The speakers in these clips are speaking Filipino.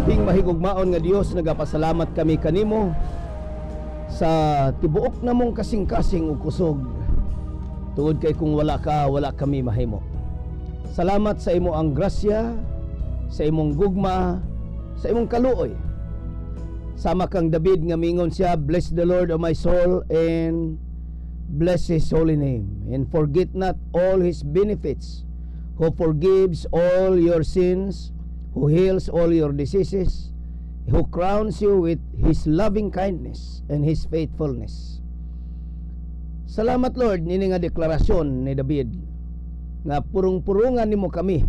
Labing mahigugmaon nga Dios, nagapasalamat kami kanimo sa tibuok namong kasing-kasing ug kusog. Tuod kay kung wala ka, wala kami mahimo. Salamat sa imo ang grasya, sa imong gugma, sa imong kaluoy. Sama kang David nga mingon siya, bless the Lord of my soul and bless His holy name, and forget not all His benefits, who forgives all your sins, who heals all your diseases, who crowns you with His loving kindness and His faithfulness. Salamat Lord, nini nga deklarasyon ni David nga purong-purungan nimo kami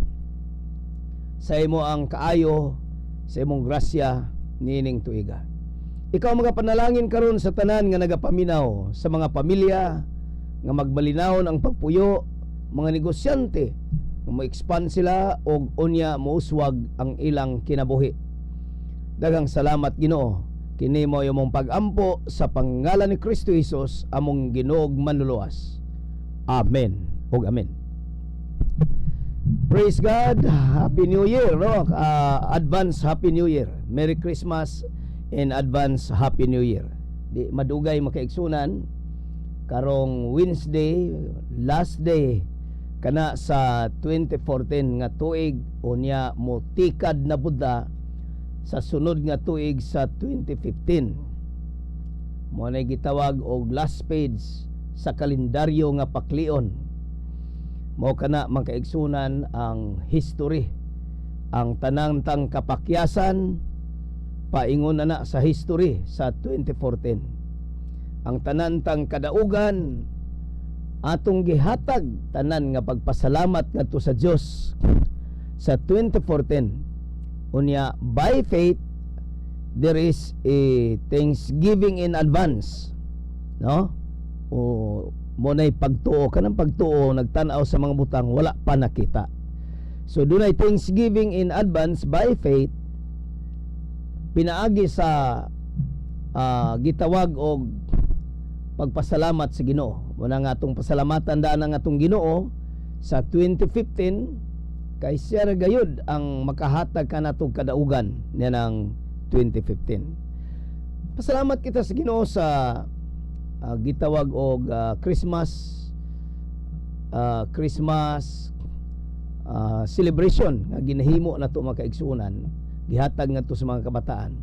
sa imo ang kaayo, sa imong grasya nining tuiga. Ikaw magapanalangin karon sa tanan nga nagapaminaw, sa mga pamilya nga magbalinawon ang pagpuyo, mga negosyante nga mo-expand sila og unya mouswag ang ilang kinabuhi. Daghang salamat Ginoo, kini mo imong pag-ampo sa pangalan ni Kristo Jesus among Ginoog manluluwas. Amen ug amen. Praise God. Happy New Year, no? Advance Happy New Year. Merry Christmas and advance Happy New Year. Di madugay makaigsunan karong Wednesday, last day kana sa 2014 nga tuig, unya mo tikad na Buddha sa sunod nga tuig sa 2015. Mo na gitawag og last page sa kalendaryo nga paklion. Mao kana makaigsunan ang history, ang tanang tang kapakyasan paingon na sa history sa 2014. Ang tanan tang kadaugan atong gihatag tanan nga pagpasalamat ngadto sa Dios sa 2014. Unya by faith there is a thanksgiving in advance, no? O mo nay pagtuo, kanang pagtuo nagtan-aw sa mga butang wala pa nakita. So dunay thanksgiving in advance by faith, pinaagi sa gitawag og pagpasalamat sa Ginoo. Muna nga atong pasalamatan daan ang atong Ginoo sa 2015 kay siya ra gayud ang makahatag kanatong kadaugan niya ng 2015. Pasalamat kita sa Ginoo sa gitawag og Christmas celebration nga ginahimo nato makaigsunan, gihatag ngadto sa mga kabataan.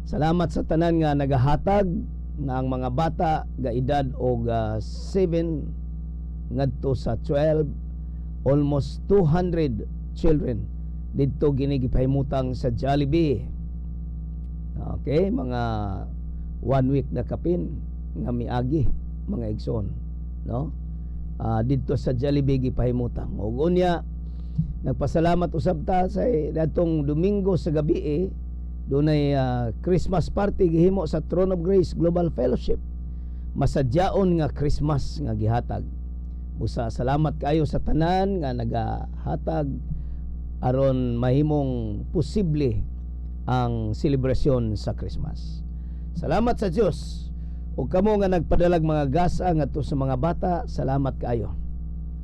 Salamat sa tanan nga nagahatag nga ang mga bata ga edad og 7 ngadto sa 12, almost 200 children didto ginigipahimutang sa Jollibee. Okay, mga 1 week na kapin nga miagi mga igsoon, no? Didto sa Jollibee gipahimutang. Ug unya nagpasalamat usab ta sa datong Domingo sa gabi dunay Christmas party gihimo sa Throne of Grace Global Fellowship. Masadyaon nga Christmas nga gihatag. Busa salamat kayo sa tanan nga nagahatag aron mahimong posible ang selebrasyon sa Christmas. Salamat sa Dios. O kamo nga nagpadalag mga gasa ngadto sa mga bata, salamat kayo.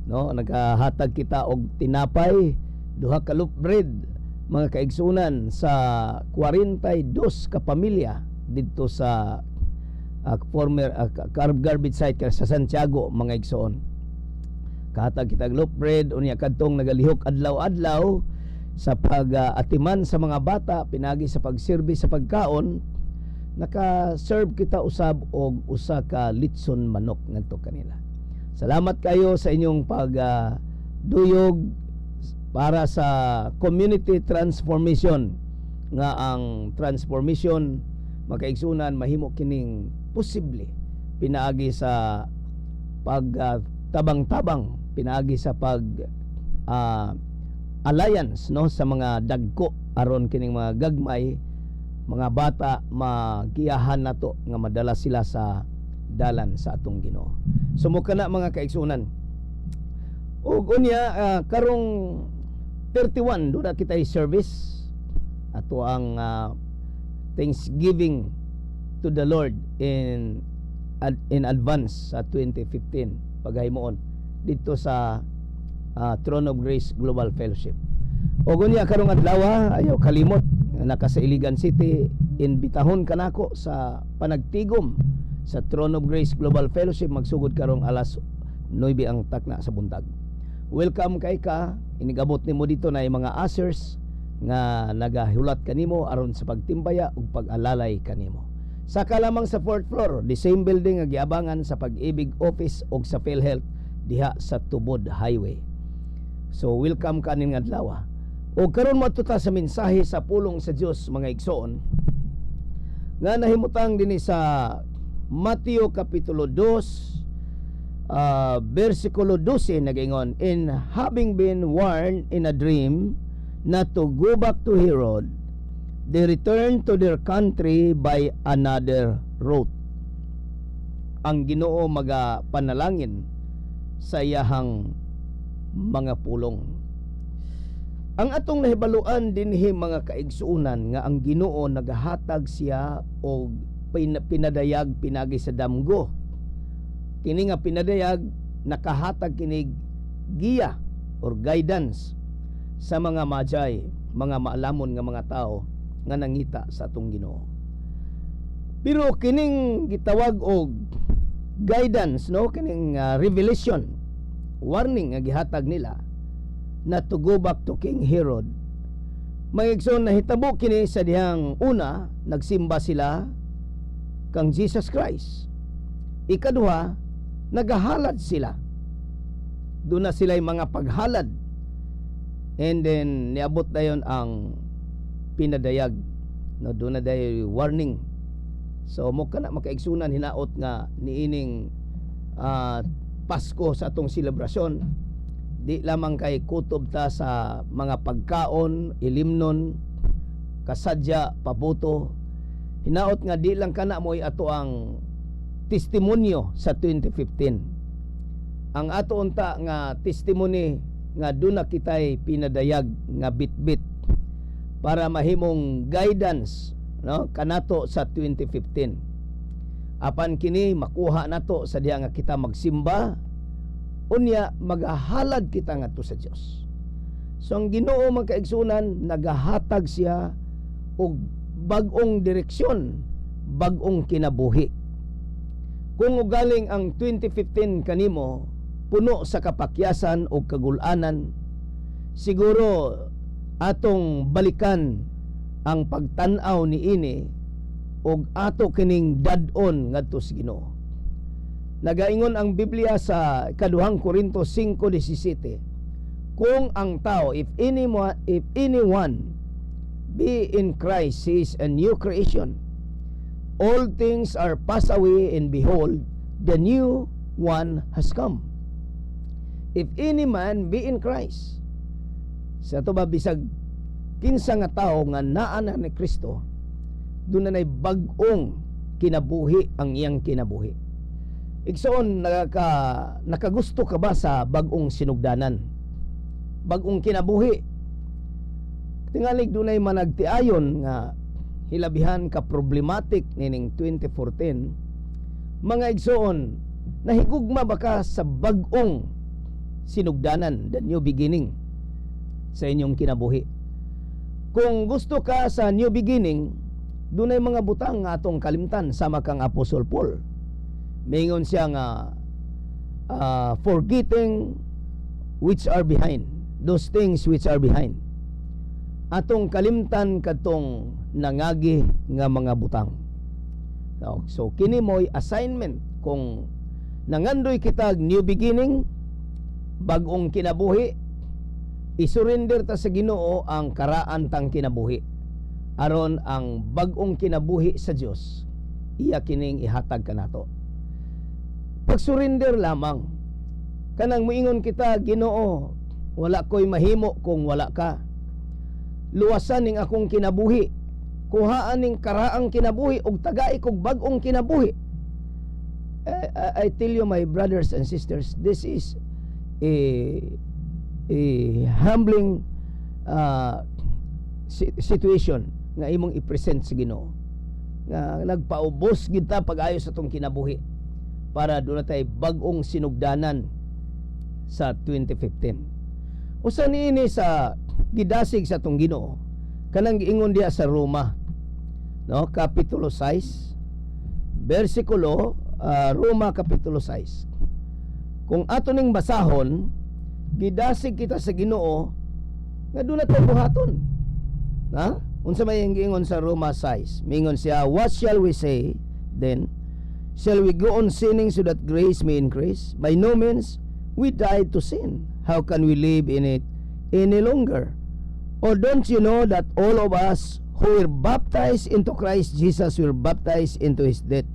No, nagahatag kita og tinapay, duha ka loaf bread, mga kaigsunan sa 42 ka pamilya didto sa former garbage site sa Santiago, mga igsoon. Kahatag kita og loaf bread unya kadtong nagalihok adlaw-adlaw sa pag-atiman sa mga bata, pinagi sa pag-service sa pagkaon. Naka-serve kita usab og usa ka litson manok ngadto kanila. Salamat kayo sa inyong pagduyog para sa community transformation, nga ang transformation makaigsunan mahimo kining posible pinaagi sa pagtabang-tabang, pinaagi sa pag alliance, no, sa mga dagko aron kining mga gagmay mga bata magiyahan nato nga madala sila sa dalan sa atong Ginoo. Sumuka na mga kaigsunan. Ug unya karong 31 do na kitay service ato ang Thanksgiving to the Lord in advance sa 2015 paghimuon dito sa Throne of Grace Global Fellowship. Ug unya karong adlaw ayaw kalimot nga naka sa Iligan City, imbitahon ka nako sa panagtigom sa Throne of Grace Global Fellowship magsugod karong alas 9 ang takna sa buntag. Welcome kay ka, inigabot nimo dito na yung mga ushers nga nagahulat kanimo aron sa pagtimbaya ug pag-alalay kanimo. Saka lamang sa 4th floor, the same building nga giabangan sa Pag-ibig Office ug sa PhilHealth diha sa Tubod Highway. So welcome ka ning adlaw. O karon matuta sa mensahe sa pulong sa Dios mga igsoon nga nahimutang dinhi sa Mateo kapitulo 2 versikulo 12 nagingon, in having been warned in a dream not to go back to Herod, they returned to their country by another route. Ang Ginoo magapanalangin sa iyahang mga pulong. Ang atong nahibaluan dinhi mga kaigsuunan nga ang Ginoo nagahatag siya og pinadayag pinagi sa damgo. Kini nga pinadayag nakahatag kinig giya or guidance sa mga magi, mga maalamon nga mga tao nga nangita sa atong Ginoo. Pero kining gitawag og guidance, no, kining revelation, warning nga gihatag nila na to go back to King Herod. Mayigsoon na hitabo kini sa dihang una nagsimba sila kang Jesus Christ. Ikaduha, nagahalad sila. Doon na sila'y mga paghalad. And then niabot dayon ang pinadayag, no, doon na dayon warning. So mo kana makaigsunan hinaot nga niining Pasko sa atong selebrasyon, di lamang kay kutob ta sa mga pagkaon, ilimnon, kasadya, pabuto. Hinaot nga di lang kana mo'y ato ang testimonyo sa 2015. Ang ato unta nga testimony nga doon na kitay pinadayag nga bitbit para mahimong guidance, no, kanato sa 2015. Apan kini makuha nato sa diha nga kita magsimba, unya magahalad kita ngadto sa Dios. So ang Ginoo magkaigsunan nagahatag siya og bag-ong direksyon, bag-ong kinabuhi. Kung ugaling ang 2015 kanimo puno sa kapakyasan o kagulanan, siguro atong balikan ang pagtan-aw niini og ato kining dad-on ngadto sa Ginoo. Nagaingon ang Biblia sa ikaduhang Korinto 5:17, kung ang tao, if anyone be in Christ, he is a new creation. All things are passed away, and behold, the new one has come. If any man be in Christ, sa ito ba bisag kinsa nga tao nga naa na ni Kristo, doon na bag-ong kinabuhi ang iyang kinabuhi. Igsoon, nakagusto ka ba sa bag-ong sinugdanan, bag-ong kinabuhi? Tingalig dunay managtiayon nga hilabihan ka problematic nining 2014. Mga igsoon, nahigugma ba ka sa bag-ong sinugdanan, the new beginning sa inyong kinabuhi? Kung gusto ka sa new beginning, dunay mga butang nga atong kalimtan sama kang Apostol Paul. Mingon siya nga forgetting which are behind, those things which are behind. Atong kalimtan kadtong nangagi nga mga butang. So kini mo'y assignment kung nangandoy kitag new beginning, bag-ong kinabuhi, isurrender ta sa Ginoo ang karaan tang kinabuhi, aron ang bag-ong kinabuhi sa Dios iya kining ihatag kanato. Pag-surrender lamang, kanang muingon kita, Ginoo, wala ko'y mahimo kung wala ka. Luwasan ning akong kinabuhi, kuhaan ning karaang kinabuhi ug tagai kog bag-ong kinabuhi. I tell you, my brothers and sisters, this is a humbling situation nga imong i-present sa Ginoo, nga nagpaubos gid ta pag-ayo sa tong kinabuhi para doon na tayo bag-ong sinugdanan sa 2015. Usa niini sa gidasig sa tong Ginoo kanang giingon diya sa Roma, no, kapitulo 6 bersikulo, Roma kapitulo 6. Kung ato ning basahon, gidasig kita sa Ginoo nga doon nato buhaton. Na? Unsa may giingon sa Roma 6? Mingon siya, what shall we say then? Shall we go on sinning so that grace may increase? By no means. We died to sin. How can we live in it any longer? Or don't you know that all of us who were baptized into Christ Jesus were baptized into His death?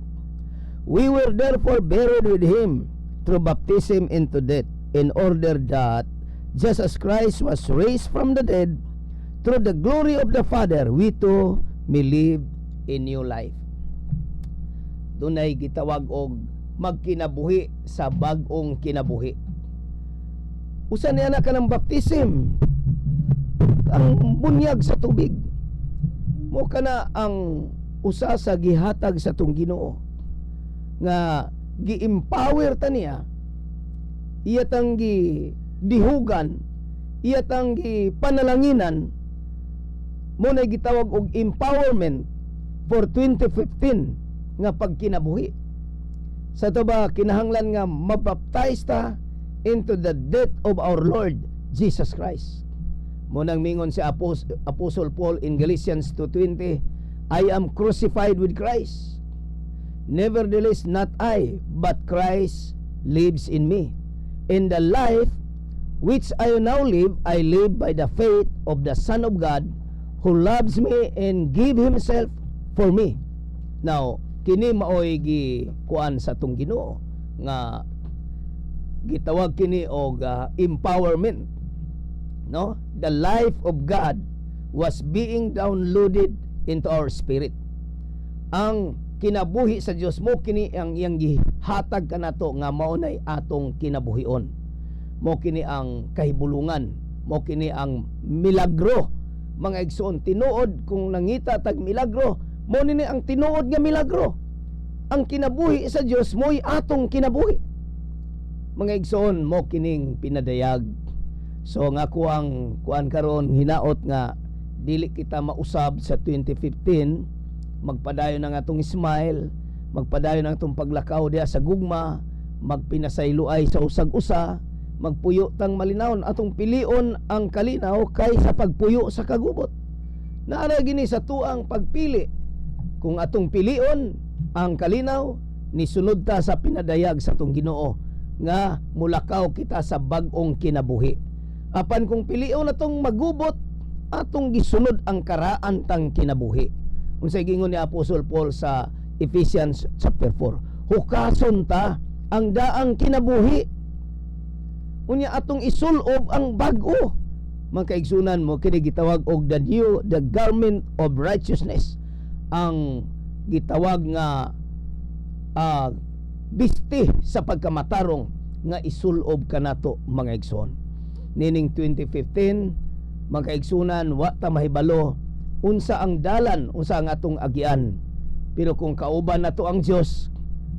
We were therefore buried with Him through baptism into death, in order that, just as Christ was raised from the dead through the glory of the Father, we too may live a new life. Dunay gitawag og magkinabuhi sa bag-ong kinabuhi. Usa niya na ka ng baptism, ang bunyag sa tubig. Mo kana ang usa sa gihatag sa tong Ginoo nga gi-empower ta niya, iya tang dihugan, iya tang panalanginan, mo na gitawag og empowerment for 2015 nga pagkinabuhi. Sa to ba kinahanglan nga mabaptize ta into the death of our Lord Jesus Christ. Mo nang mingon si Apostle Paul in Galatians 2:20, I am crucified with Christ. Nevertheless, not I, but Christ lives in me. In the life which I now live, I live by the faith of the Son of God, who loves me and gave Himself for me. Now, kini maoy kuan sa tong Ginoo nga gitawag kini og empowerment, no? The life of God was being downloaded into our spirit. Ang kinabuhi sa Dios mo kini ang iyang gihatag kanato nga maunay atong kinabuhion. Mo kini ang kahibulungan, mo kini ang milagro. Mga igsoon, tinuod kung nangita tag milagro, mo nini ang tinuod nga milagro. Ang kinabuhi sa Dios mo'y atong kinabuhi. Mga igsoon, mo kining pinadayag. So nga kuang kuan karon hinaot nga dili kita mausab sa 2015, magpadayon ang atong smile, magpadayon ang atong paglakaw diha sa gugma, magpinasayloay sa usag-usa, magpuyo tang malinawon, atong pilion ang kalinaw kaysa pagpuyo sa kagubot. Naara gini sa tuang pagpili. Kung atong pilion ang kalinaw, nisunod ta sa pinadayag sa atong Ginoo nga mulakaw kita sa bag-ong kinabuhi. Apan kung pilion atong magubot, atong gisunod ang karaan tang kinabuhi. Unsay gingon ni Apostle Paul sa Ephesians chapter 4, hukason ta ang daang kinabuhi. Unya atong isulob ang bag-o. Mga kaigsunan mo, kini gitawag og the garment of righteousness. Ang gitawag nga bisti sa pagkamatarong nga isulob kanato, mga igsoon. Nining 2015, mga kaigsunan, wa ta mahibalo unsa ang dalan, unsa ang atong agian. Pero kung kauban nato ang Dios,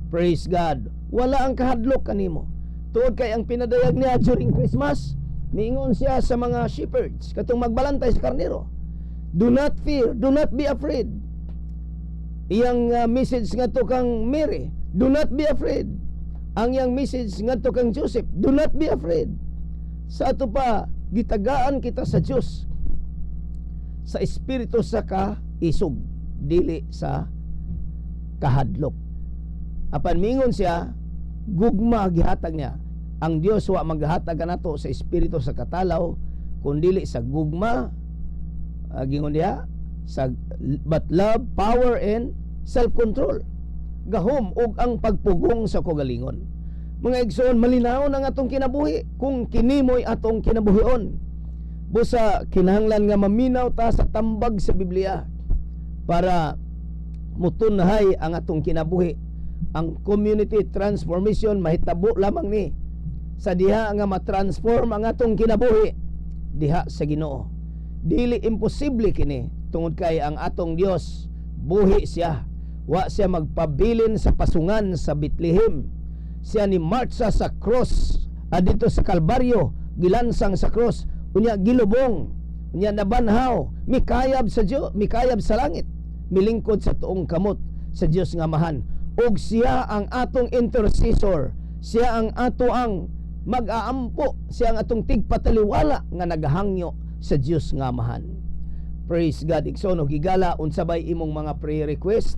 praise God, wala ang kahadlok kanimo. Tuod kay ang pinadayag niya during Christmas, miingon siya sa mga shepherds katong magbalantay sa karnero, do not fear, do not be afraid. Iyang message ngadto kang Mary, do not be afraid. Ang iyang message ngadto kang Joseph, do not be afraid. Sa ato pa gitagaan kita sa Dios sa espiritu sa kaisog, dili sa kahadlok. Apan mingon siya, gugma gihatag niya. Ang Dios wa maghatag kanato sa espiritu sa katalaw, kundi sa gugma, gingon diha, sa but love, power and self-control. Gahom og ang pagpugong sa kagalingon. Mga igsoon, malinaw ang atong kinabuhi kung kini mo'y atong kinabuhion. Busa kinahanglan nga maminaw ta sa tambag sa Biblia para mutunhay ang atong kinabuhi. Ang community transformation mahitabo lamang ni sa diha nga matransform ang atong kinabuhi diha sa Ginoo. Dili imposible kini tungod kay ang atong Dios buhi siya. Wa siya magpabilin sa pasungan sa Bethlehem. Siya ni marcha sa cross adito sa Kalbaryo, gilansang sa cross, unya gilubong. Nya nabanhaw, mikayab sa Dios, mikayab sa langit, milingkod sa tuong kamot sa Dios nga Amahan. Ug siya ang atong intercessor, siya ang ato ang mag-aampo, siya ang atong tigpataliwala nga naghangyo sa Dios nga Amahan. Praise God. Igsoon og higala unsabay imong mga prayer request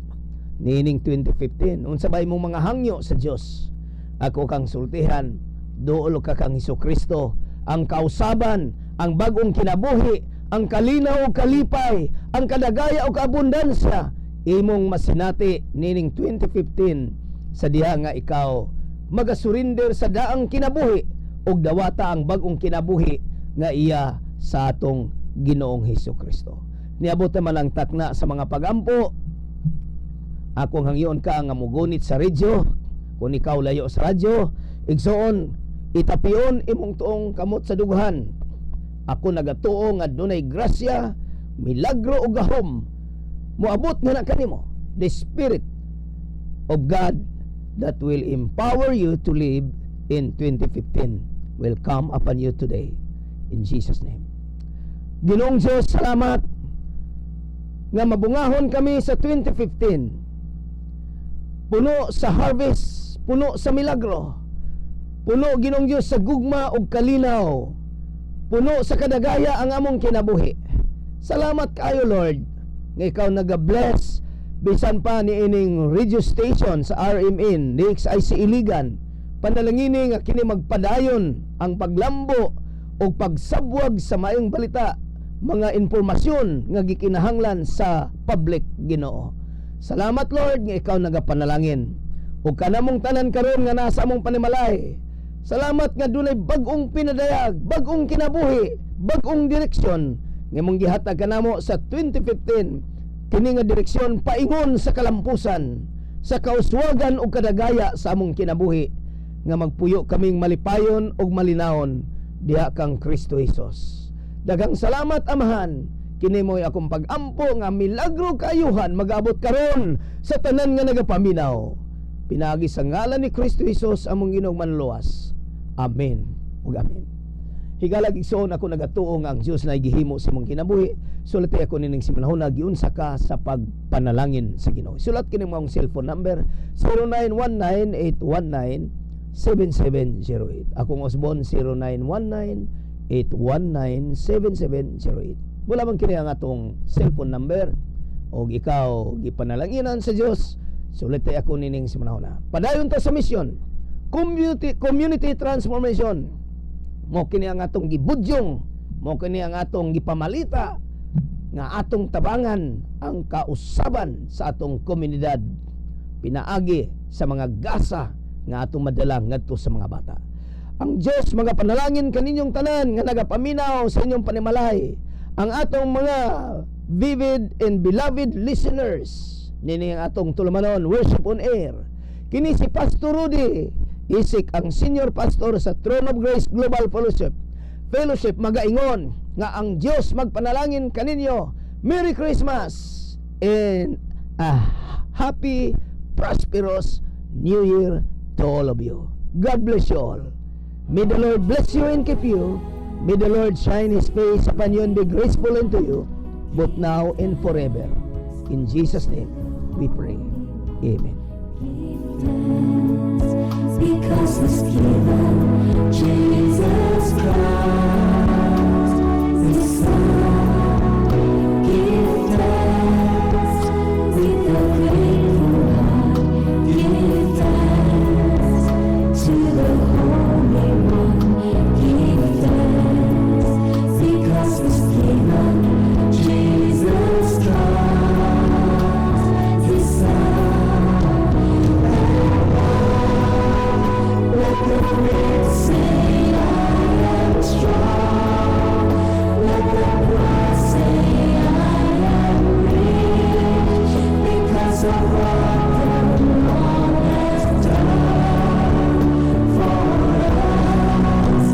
nining 2015, unsabay imong mga hangyo sa Dios. Ako kang sultihan, duol ka kang Hesukristo, ang kausaban, ang bagong kinabuhi, ang kalinaw o kalipay, ang kadagaya o kaabundansya, imong masinati nining 2015 sa diha nga ikaw magasurinder sa daang kinabuhi ug dawata ang bagong kinabuhi nga iya sa atong Ginoong Hesukristo. Niabot naman ang takna sa mga pagampo. Akong hangyon ka nga mugunit sa radyo. Kung ikaw layo sa radyo, igsoon, itapion imong tuong kamot sa dughan. Ako nagatuo nga dunay grasya, milagro ug gahom moabot nga na kanimo. The Spirit of God that will empower you to live in 2015 will come upon you today. In Jesus' name. Ginoong Diyos, salamat nga mabungahon kami sa 2015. Puno sa harvest, puno sa milagro, puno, Ginoong Diyos, sa gugma ug kalinaw, puno sa kadagaya ang among kinabuhi. Salamat kayo, Lord, nga ikaw nag-bless bisan pa ni ining radio station sa RMN, DXIC Iligan. Panalangini nga kini magpadayon ang paglambo o pagsabwag sa maayong balita, mga impormasyon nga gikinahanglan sa public, Ginoo. Salamat, Lord, nga ikaw nagapanalangin. Ug kanamong tanan karon nga nasa among panimalay, salamat nga dunay bag-ong pinadayag, bag-ong kinabuhi, bag-ong direksyon nga mong gihatag kanamo sa 2015. Kini nga direksyon paingon sa kalampusan, sa kauswagan ug kadagaya sa among kinabuhi, nga magpuyo kaming malipayon ug malinawon diha kang Kristo Jesus. Daghang salamat, Amahan. Kini mo'y akong pag-ampo nga milagro kaayuhan mag-abot karon sa tanan nga nagapaminaw. Pinagi sa ngalan ni Kristo Jesus among Ginoong manluwas. Amen ug amen. Higalag igsoon ako nagatuo nga ang Dios na gihimo sa imong kinabuhi. Sulati ako nining simanahon na giunsa ka sa pagpanalangin sa Ginoo. Sulat kini mong cellphone number 0919-819-7708. Akong Osbon 0919-819-7708. Wala man kini ang atong cellphone number o ikaw gipanalanginan sa Dios. Sulati ako nining simanahon na. Padayon ta sa mission. Community transformation. Mo kini ang atong gibudyong, mo kini ang atong gipamalita nga atong tabangan ang kausaban sa atong komunidad, pinaagi sa mga gasa nga atong madala ngadto sa mga bata. Ang Dios mga panalangin kaninyong tanan nga nagapaminaw sa inyong panimalay. Ang atong mga vivid and beloved listeners nini ang atong tulumanon Worship on Air. Kini si Pastor Rudy Isik, ang senior pastor sa Throne of Grace Global Fellowship magaingon nga ang Dios magpanalangin kaninyo. Merry Christmas and a happy prosperous New Year to all of you. God bless you all. May the Lord bless you and keep you. May the Lord shine His face upon you and be graceful unto you, both now and forever. In Jesus' name we pray. Amen. Because He's given Jesus Christ, the Son. Give thanks with a grateful heart. Give thanks to the Holy One. Give thanks because He's given Jesus Christ, His Son. Let the weak say I am strong. Let the poor say I am rich, because of what the Lord has done for us.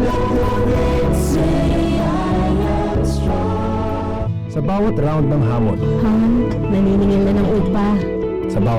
Let the weak say I am strong. Sa bawat round ng hamon, Hank, naniningil na ng upa. sa bawat